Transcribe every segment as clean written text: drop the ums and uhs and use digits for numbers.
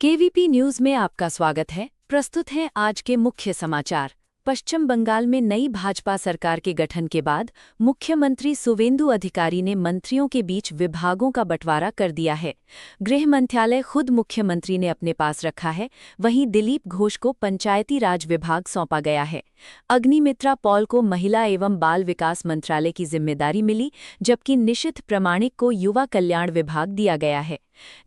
KVP news में आपका स्वागत है। प्रस्तुत हैं आज के मुख्य समाचार। पश्चिम बंगाल में नई भाजपा सरकार के गठन के बाद मुख्यमंत्री सुवेंदु अधिकारी ने मंत्रियों के बीच विभागों का बंटवारा कर दिया है। गृह मंत्रालय खुद मुख्यमंत्री ने अपने पास रखा है, वहीं दिलीप घोष को पंचायती राज विभाग सौंपा गया है। अग्निमित्रा पॉल को महिला एवं बाल विकास मंत्रालय की जिम्मेदारी मिली, जबकि निशिथ प्रमाणिक को युवा कल्याण विभाग दिया गया है।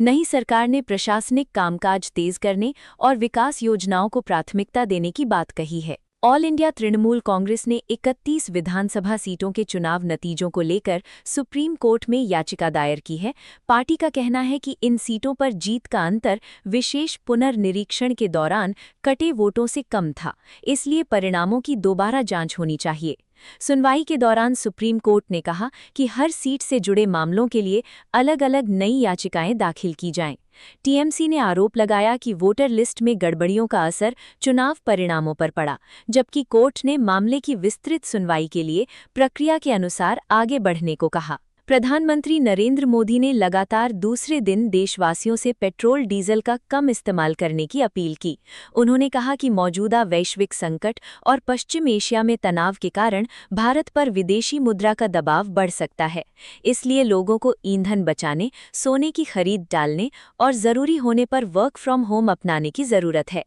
नई सरकार ने प्रशासनिक कामकाज तेज करने और विकास योजनाओं को प्राथमिकता देने की बात कही है। ऑल इंडिया तृणमूल कांग्रेस ने 31 विधानसभा सीटों के चुनाव नतीजों को लेकर सुप्रीम कोर्ट में याचिका दायर की है। पार्टी का कहना है कि इन सीटों पर जीत का अंतर विशेष पुनर्निरीक्षण के दौरान कटे वोटों से कम था, इसलिए परिणामों की दोबारा जांच होनी चाहिए। सुनवाई के दौरान सुप्रीम कोर्ट ने कहा कि हर सीट से जुड़े मामलों के लिए अलग अलग नई याचिकाएं दाखिल की जाएं। टीएमसी ने आरोप लगाया कि वोटर लिस्ट में गड़बड़ियों का असर चुनाव परिणामों पर पड़ा, जबकि कोर्ट ने मामले की विस्तृत सुनवाई के लिए प्रक्रिया के अनुसार आगे बढ़ने को कहा। प्रधानमंत्री नरेंद्र मोदी ने लगातार दूसरे दिन देशवासियों से पेट्रोल डीजल का कम इस्तेमाल करने की अपील की। उन्होंने कहा कि मौजूदा वैश्विक संकट और पश्चिम एशिया में तनाव के कारण भारत पर विदेशी मुद्रा का दबाव बढ़ सकता है, इसलिए लोगों को ईंधन बचाने, सोने की खरीद टालने और ज़रूरी होने पर वर्क फ्रॉम होम अपनाने की ज़रूरत है।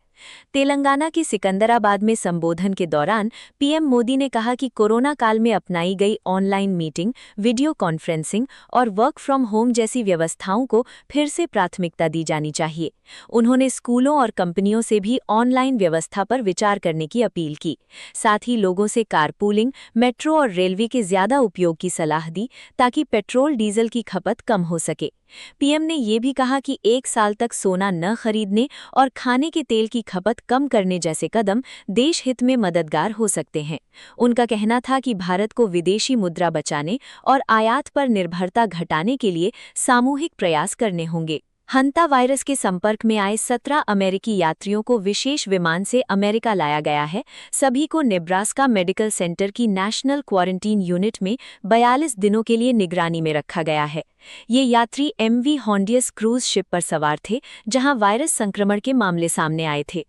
तेलंगाना के सिकंदराबाद में संबोधन के दौरान पीएम मोदी ने कहा कि कोरोना काल में अपनाई गई ऑनलाइन मीटिंग, वीडियो कॉन्फ्रेंसिंग और वर्क फ्रॉम होम जैसी व्यवस्थाओं को फिर से प्राथमिकता दी जानी चाहिए। उन्होंने स्कूलों और कंपनियों से भी ऑनलाइन व्यवस्था पर विचार करने की अपील की। साथ ही लोगों से कारपूलिंग, मेट्रो और रेलवे के ज्यादा उपयोग की सलाह दी, ताकि पेट्रोल डीजल की खपत कम हो सके। पीएम ने ये भी कहा कि 1 साल तक सोना न खरीदने और खाने के तेल की खपत कम करने जैसे कदम देश हित में मददगार हो सकते हैं। उनका कहना था कि भारत को विदेशी मुद्रा बचाने और आयात पर निर्भरता घटाने के लिए सामूहिक प्रयास करने होंगे। हंता वायरस के संपर्क में आए 17 अमेरिकी यात्रियों को विशेष विमान से अमेरिका लाया गया है। सभी को नेब्रास्का मेडिकल सेंटर की नेशनल क्वारंटीन यूनिट में 42 दिनों के लिए निगरानी में रखा गया है। ये यात्री एमवी हॉन्डियस क्रूज शिप पर सवार थे, जहां वायरस संक्रमण के मामले सामने आए थे।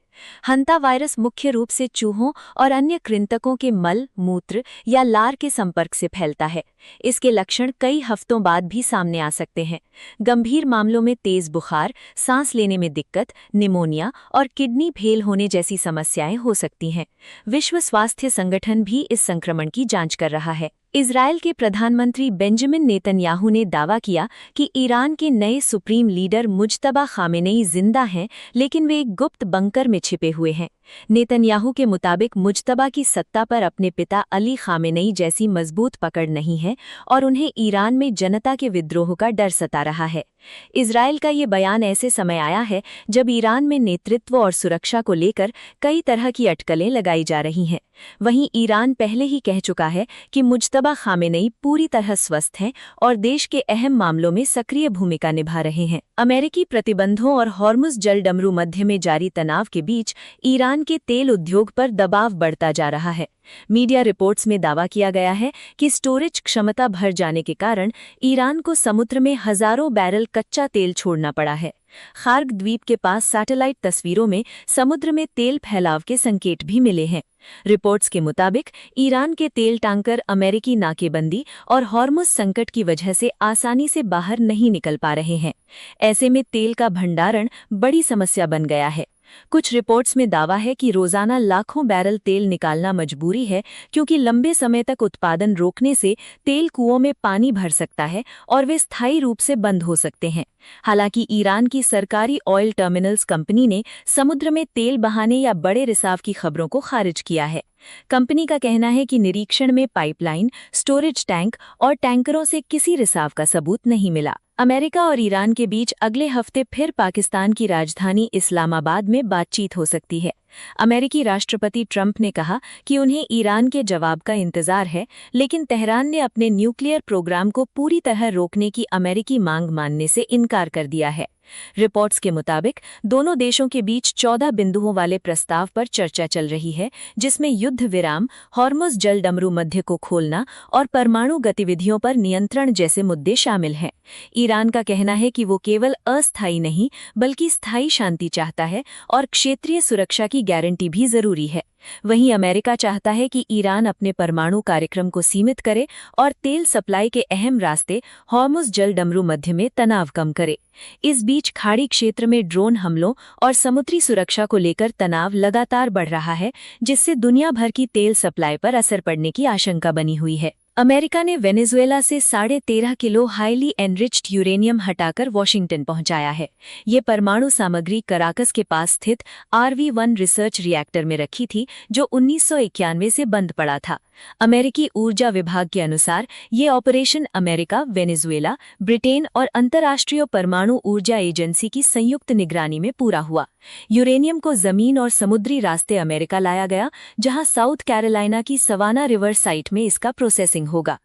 हंता वायरस मुख्य रूप से चूहों और अन्य कृंतकों के मल, मूत्र या लार के संपर्क से फैलता है। इसके लक्षण कई हफ्तों बाद भी सामने आ सकते हैं। गंभीर मामलों में तेज बुखार, सांस लेने में दिक्कत, निमोनिया और किडनी फेल होने जैसी समस्याएं हो सकती हैं। विश्व स्वास्थ्य संगठन भी इस संक्रमण की जांच कर रहा है। इजरायल के प्रधानमंत्री बेंजामिन नेतन्याहू ने दावा किया कि ईरान के नए सुप्रीम लीडर मुज्तबा खामेनेई जिंदा हैं, लेकिन वे एक गुप्त बंकर में छिपे हुए हैं। नेतन्याहू के मुताबिक मुज्तबा की सत्ता पर अपने पिता अली खामेनेई जैसी मजबूत पकड़ नहीं है और उन्हें ईरान में जनता के विद्रोह का डर सता रहा है। इजरायल का ये बयान ऐसे समय आया है जब ईरान में नेतृत्व और सुरक्षा को लेकर कई तरह की अटकलें लगाई जा रही हैं। वहीं ईरान पहले ही कह चुका है कि मुज्तबा खामेनेई पूरी तरह स्वस्थ हैं और देश के अहम मामलों में सक्रिय भूमिका निभा रहे हैं। अमेरिकी प्रतिबंधों और हॉर्मुज जलडमरू मध्य में जारी तनाव के बीच ईरान के तेल उद्योग पर दबाव बढ़ता जा रहा है। मीडिया रिपोर्ट्स में दावा किया गया है कि स्टोरेज क्षमता भर जाने के कारण ईरान को समुद्र में हजारों बैरल कच्चा तेल छोड़ना पड़ा है। खार्ग द्वीप के पास सैटेलाइट तस्वीरों में समुद्र में तेल फैलाव के संकेत भी मिले हैं। रिपोर्ट्स के मुताबिक ईरान के तेल टैंकर अमेरिकी नाकेबंदी और हॉर्मुज संकट की वजह से आसानी से बाहर नहीं निकल पा रहे हैं। ऐसे में तेल का भंडारण बड़ी समस्या बन गया है। कुछ रिपोर्ट्स में दावा है कि रोजाना लाखों बैरल तेल निकालना मजबूरी है, क्योंकि लंबे समय तक उत्पादन रोकने से तेल कुओं में पानी भर सकता है और वे स्थायी रूप से बंद हो सकते हैं। हालांकि ईरान की सरकारी ऑयल टर्मिनल्स कंपनी ने समुद्र में तेल बहाने या बड़े रिसाव की खबरों को खारिज किया है। कंपनी का कहना है कि निरीक्षण में पाइपलाइन, स्टोरेज टैंक और टैंकरों से किसी रिसाव का सबूत नहीं मिला। अमेरिका और ईरान के बीच अगले हफ्ते फिर पाकिस्तान की राजधानी इस्लामाबाद में बातचीत हो सकती है। अमेरिकी राष्ट्रपति ट्रंप ने कहा कि उन्हें ईरान के जवाब का इंतजार है, लेकिन तेहरान ने अपने न्यूक्लियर प्रोग्राम को पूरी तरह रोकने की अमेरिकी मांग मानने से इनकार कर दिया है। रिपोर्ट्स के मुताबिक दोनों देशों के बीच 14 बिंदुओं वाले प्रस्ताव पर चर्चा चल रही है, जिसमें युद्ध विराम, हॉर्मुज़ जलडमरू मध्य को खोलना और परमाणु गतिविधियों पर नियंत्रण जैसे मुद्दे शामिल हैं। ईरान का कहना है कि वो केवल अस्थायी नहीं बल्कि स्थायी शांति चाहता है और क्षेत्रीय सुरक्षा की गारंटी भी जरूरी है। वहीं अमेरिका चाहता है कि ईरान अपने परमाणु कार्यक्रम को सीमित करे और तेल सप्लाई के अहम रास्ते हॉर्मुज़ जलडमरू मध्य में तनाव कम करे। इस बीच खाड़ी क्षेत्र में ड्रोन हमलों और समुद्री सुरक्षा को लेकर तनाव लगातार बढ़ रहा है, जिससे दुनिया भर की तेल सप्लाई पर असर पड़ने की आशंका बनी हुई है। अमेरिका ने वेनेजुएला से 13.5 किलो हाईली एनरिच्ड यूरेनियम हटाकर वॉशिंगटन पहुंचाया है। ये परमाणु सामग्री कराकस के पास स्थित RV-1 रिसर्च रिएक्टर में रखी थी, जो 1991 से बंद पड़ा था। अमेरिकी ऊर्जा विभाग के अनुसार ये ऑपरेशन अमेरिका, वेनेजुएला, ब्रिटेन और अंतर्राष्ट्रीय परमाणु ऊर्जा एजेंसी की संयुक्त निगरानी में पूरा हुआ। यूरेनियम को जमीन और समुद्री रास्ते अमेरिका लाया गया, जहां साउथ कैरोलिना की सवाना रिवर साइट में इसका प्रोसेसिंग होगा।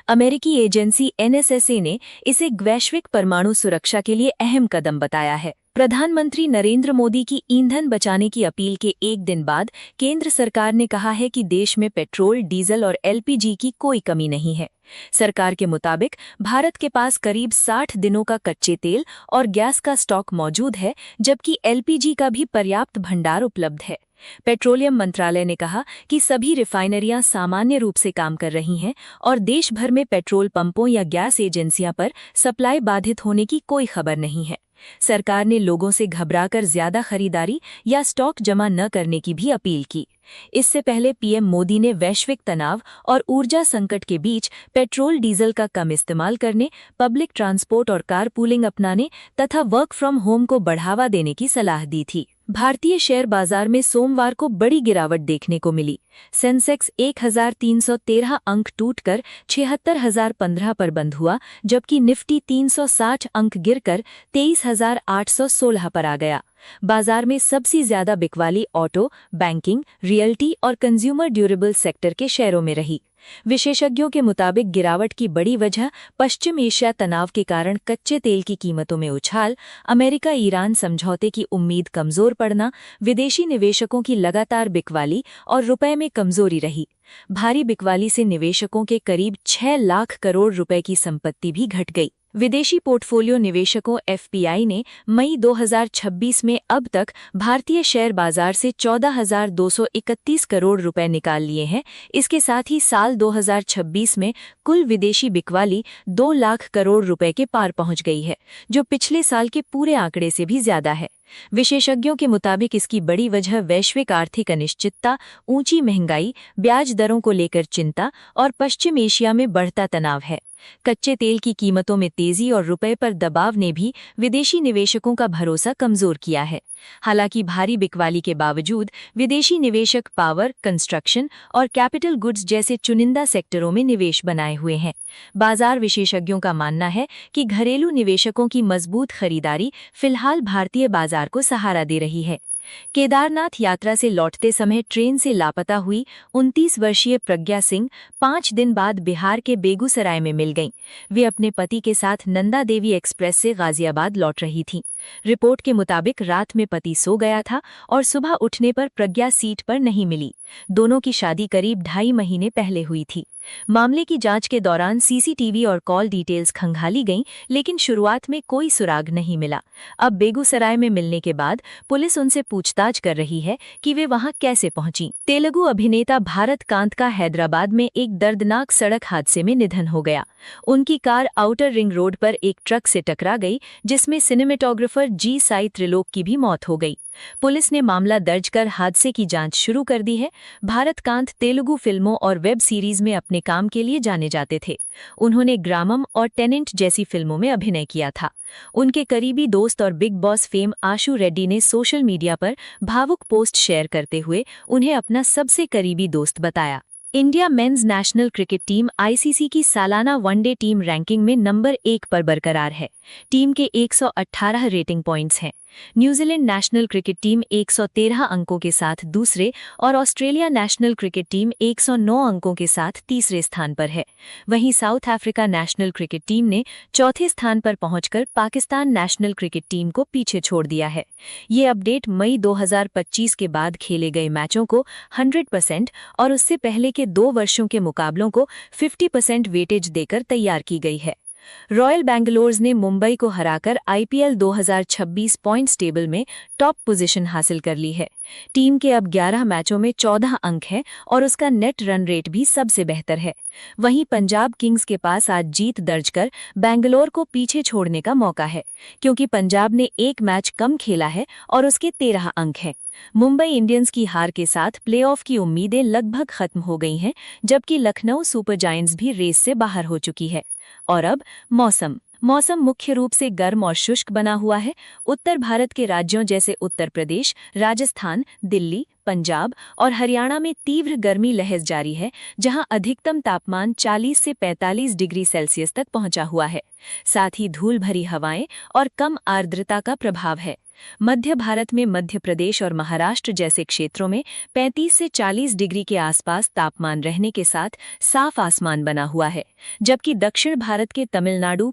अमेरिकी एजेंसी NSSA ने इसे वैश्विक परमाणु सुरक्षा के लिए अहम कदम बताया है। प्रधानमंत्री नरेंद्र मोदी की ईंधन बचाने की अपील के एक दिन बाद केंद्र सरकार ने कहा है कि देश में पेट्रोल, डीजल और LPG की कोई कमी नहीं है। सरकार के मुताबिक भारत के पास करीब 60 दिनों का कच्चे तेल और गैस का स्टॉक मौजूद है, जबकि LPG का भी पर्याप्त भंडार उपलब्ध है। पेट्रोलियम मंत्रालय ने कहा कि सभी रिफाइनरियां सामान्य रूप से काम कर रही हैं और देश भर में पेट्रोल पंपों या गैस एजेंसियों पर सप्लाई बाधित होने की कोई खबर नहीं है। सरकार ने लोगों से घबराकर ज्यादा खरीदारी या स्टॉक जमा न करने की भी अपील की। इससे पहले PM मोदी ने वैश्विक तनाव और ऊर्जा संकट के बीच पेट्रोल डीजल का कम इस्तेमाल करने, पब्लिक ट्रांसपोर्ट और कार पूलिंग अपनाने तथा वर्क फ्रॉम होम को बढ़ावा देने की सलाह दी थी। भारतीय शेयर बाजार में सोमवार को बड़ी गिरावट देखने को मिली। सेंसेक्स 1313 अंक टूटकर 76,015 पर बंद हुआ, जबकि निफ्टी 360 अंक गिरकर 23,816 पर आ गया। बाजार में सबसे ज्यादा बिकवाली ऑटो, बैंकिंग, रियल्टी और कंज्यूमर ड्यूरेबल सेक्टर के शेयरों में रही। विशेषज्ञों के मुताबिक गिरावट की बड़ी वजह पश्चिम एशिया तनाव के कारण कच्चे तेल की कीमतों में उछाल, अमेरिका ईरान समझौते की उम्मीद कमजोर पड़ना, विदेशी निवेशकों की लगातार बिकवाली और रुपए में कमजोरी रही। भारी बिकवाली से निवेशकों के करीब 6 लाख करोड़ रुपए की संपत्ति भी घट गई। विदेशी पोर्टफोलियो निवेशकों FPI ने मई 2026 में अब तक भारतीय शेयर बाजार से 14,231 करोड़ रुपए निकाल लिए हैं। इसके साथ ही साल 2026 में कुल विदेशी बिकवाली 2 लाख करोड़ रुपए के पार पहुंच गई है, जो पिछले साल के पूरे आंकड़े से भी ज्यादा है। विशेषज्ञों के मुताबिक इसकी बड़ी वजह वैश्विक आर्थिक अनिश्चितता, ऊंची महंगाई, ब्याज दरों को लेकर चिंता और पश्चिम एशिया में बढ़ता तनाव है। कच्चे तेल की कीमतों में तेजी और रुपए पर दबाव ने भी विदेशी निवेशकों का भरोसा कमजोर किया है। हालांकि भारी बिकवाली के बावजूद विदेशी निवेशक पावर, कंस्ट्रक्शन और कैपिटल गुड्स जैसे चुनिंदा सेक्टरों में निवेश बनाए हुए हैं। बाजार विशेषज्ञों का मानना है कि घरेलू निवेशकों की मजबूत खरीदारी फिलहाल भारतीय बाजार को सहारा दे रही है। केदारनाथ यात्रा से लौटते समय ट्रेन से लापता हुई 29 वर्षीय प्रज्ञा सिंह 5 दिन बाद बिहार के बेगूसराय में मिल गईं। वे अपने पति के साथ नंदा देवी एक्सप्रेस से गाजियाबाद लौट रही थीं। रिपोर्ट के मुताबिक रात में पति सो गया था और सुबह उठने पर प्रज्ञा सीट पर नहीं मिली। दोनों की शादी करीब 2.5 महीने पहले हुई थी। मामले की जांच के दौरान CCTV और कॉल डिटेल्स खंगाली गईं, लेकिन शुरुआत में कोई सुराग नहीं मिला। अब बेगूसराय में मिलने के बाद पुलिस उनसे पूछताछ कर रही है कि वे वहां कैसे पहुंची। तेलुगु अभिनेता भारत कांत का हैदराबाद में एक दर्दनाक सड़क हादसे में निधन हो गया। उनकी कार आउटर रिंग रोड पर एक ट्रक से टकरा गई, जिसमें सिनेमेटोग्राफर G साई त्रिलोक की भी मौत हो गई। पुलिस ने मामला दर्ज कर हादसे की जांच शुरू कर दी है। भारत कांत तेलुगु फिल्मों और वेब सीरीज में अपने काम के लिए जाने जाते थे। उन्होंने ग्रामम और टेनेंट जैसी फिल्मों में अभिनय किया था। उनके करीबी दोस्त और बिग बॉस फेम आशु रेड्डी ने सोशल मीडिया पर भावुक पोस्ट शेयर करते हुए उन्हें अपना सबसे करीबी दोस्त बताया। India mains national cricket team ICC की सालाना वनडे टीम रैंकिंग में नंबर 1 पर बरकरार है। टीम के 118 रेटिंग पॉइंट्स हैं। न्यूजीलैंड नेशनल क्रिकेट टीम 113 अंकों के साथ दूसरे और ऑस्ट्रेलिया नेशनल क्रिकेट टीम 109 अंकों के साथ तीसरे स्थान पर है। वहीं south Africa national cricket team ने चौथे स्थान पर पहुंचकर पाकिस्तान नेशनल क्रिकेट टीम को पीछे छोड़ दिया है। ये अपडेट मई 2025 के बाद खेले गए मैचों को 100% और उससे पहले के 2 वर्षों के मुकाबलों को 50% वेटेज देकर तैयार की गई है। रॉयल बेंगलोर्स ने मुंबई को हराकर आईपीएल 2026 पॉइंट्स टेबल में टॉप पोजीशन हासिल कर ली है। टीम के अब 11 मैचों में 14 अंक हैं और उसका नेट रन रेट भी सबसे बेहतर है। वहीं पंजाब किंग्स के पास आज जीत दर्ज कर बेंगलोर को पीछे छोड़ने का मौका है, क्योंकि पंजाब ने 1 मैच कम खेला है और उसके 13 अंक हैं। मुंबई इंडियंस की हार के साथ प्लेऑफ की उम्मीदें लगभग खत्म हो गई हैं, जबकि लखनऊ सुपर जायंट्स भी रेस से बाहर हो चुकी है। और अब मौसम मुख्य रूप से गर्म और शुष्क बना हुआ है। उत्तर भारत के राज्यों जैसे उत्तर प्रदेश, राजस्थान, दिल्ली, पंजाब और हरियाणा में तीव्र गर्मी लहर जारी है, जहां अधिकतम तापमान 40 से 45 डिग्री सेल्सियस तक पहुंचा हुआ है। साथ ही धूल भरी हवाएं और कम आर्द्रता का प्रभाव है। मध्य भारत में मध्य प्रदेश और महाराष्ट्र जैसे क्षेत्रों में 35 से 40 डिग्री के आसपास तापमान रहने के साथ साफ आसमान बना हुआ है, जबकि दक्षिण भारत के तमिलनाडु,